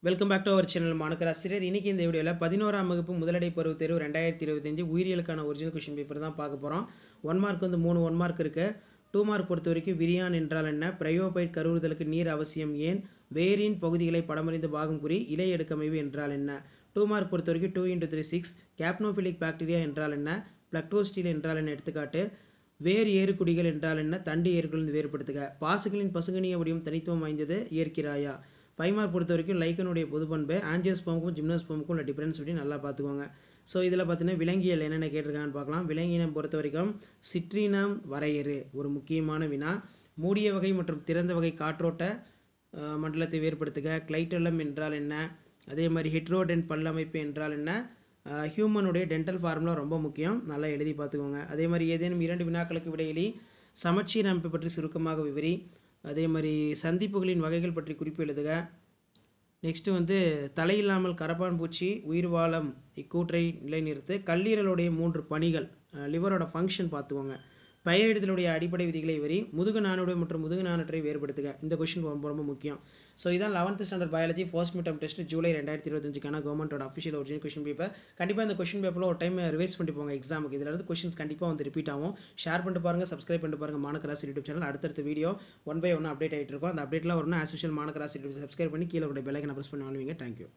Welcome back to our channel மாணக்கராசிரியர். இன்றைக்கி இந்த வீடியோவில் 11ஆம் வகுப்பு முதலடை பருவத் தேர்வு 2025 உயிரியலுக்கான ஒரிஜினல் கொஷின் பேப்பர் தான் பார்க்க போகிறோம். 1 மார்க் வந்து 3 1 மார்க் இருக்குது. 2 மார்க் பொறுத்த வரைக்கும் விரியான் என்றால் என்ன, பிரையோபைட் கருவுறுதலுக்கு நீர் அவசியம் ஏன், வேரின் பகுதிகளை படமறிந்து பாகம் குறி, இலை எடுக்கமைவு என்றால் என்ன. 2 மார்க் பொறுத்த வரைக்கும் 2 × 3 6, கேப்னோபிலிக் பாக்டீரியா என்றால் என்ன, பிளக்டோஸ்டீல் என்றால் என்ன எடுத்துக்காட்டு, வேர் ஏறுகுடிகள் என்றால் என்ன, தண்டு ஏறுகளின் வேறுபடுத்துக, பாசுகளின் பசுங்கனிய வடிவம் தனித்துவம் வாய்ந்தது, இயற்கிறாயா. 5 மார்க் பொறுத்த வரைக்கும் லைக்கனுடைய பொது பண்பு, ஆஞ்சியோஸ்போமுக்கும் ஜிம்னோஸ்போமுக்கும் உள்ள டிஃபரன்ஸ் பற்றி நல்லா பார்த்துக்கோங்க. ஸோ இதில் பார்த்தீங்கன்னா விலங்கியல் என்னென்ன கேட்டிருக்காங்கன்னு பார்க்கலாம். விலங்கினம் பொறுத்த வரைக்கும் சிட்ரினம் வரையறு ஒரு முக்கியமான வினா. மூடிய வகை மற்றும் திறந்த வகை காற்றோட்ட மண்டலத்தை வேறுபடுத்துக, கிளைட்டலம் என்றால் என்ன, அதே மாதிரி ஹெட்ரோடென்ட் பல்லமைப்பு என்றால் என்ன, ஹியூமனுடைய டென்டல் ஃபார்முலா ரொம்ப முக்கியம், நல்லா எழுதி பார்த்துக்கோங்க. அதே மாதிரி ஏதேனும் 2 வினாக்களுக்கு விடையிலி சமச்சீர் அமைப்பு பற்றி சுருக்கமாக விவரி, அதே மாதிரி சந்திப்புகளின் வகைகள் பற்றி குறிப்பு எழுதுக. நெக்ஸ்ட்டு வந்து தலையில்லாமல் கரப்பான் பூச்சி உயிர் வாழம் இக்கூற்றை நிலைநிறுத்து, கல்லீரலுடைய 3 பணிகள், லிவரோட ஃபங்க்ஷன் பார்த்துக்கோங்க, பெயரெடுத்தலுடைய அடிப்படை விதிகளை வரி, முதுகு நாணுடைய மற்றும் முதுகு நாணற்றை வேறுபடுத்துக. இந்த கொஷின் ரொம்ப ரொம்ப முக்கியம். ஸோ இதான் 11th standard biology first mid term test July 2025க்கான கவர்மெண்ட்டோட அஃபிஷியல் ஒரிஜினல் கொஷின் பேப்பர். கண்டிப்பாக இந்த கொஷின் பேப்பரில் ஒரு டைம் ரிவைஸ் பண்ணிட்டு போங்க எக்ஸாமுக்கு. இதில் இருந்து கொஷின்ஸ் கண்டிப்பாக வந்து ரிப்பீட் ஆகும். ஷேர் பண்ணிட்டு பாருங்கள், சப்ஸ்கிரைப் பண்ணிட்டு பாருங்கள் மாணக்கராசி யூடியூப் சேனல். அடுத்தடுத்த வீடியோ 1 by 1 அப்டேட் ஆகிட்டு இருக்கும். அந்த அப்டேட்லாம் வரணும். ஆஸ் யூஷுவல் மாணக்கராசி யூடியூப் சப்ஸ்கிரைப் பண்ணி கீழே கூட பெல் ஐக்கனை ப்ரெஸ் பண்ணி வாங்குவீங்க. தேங்க்யூ.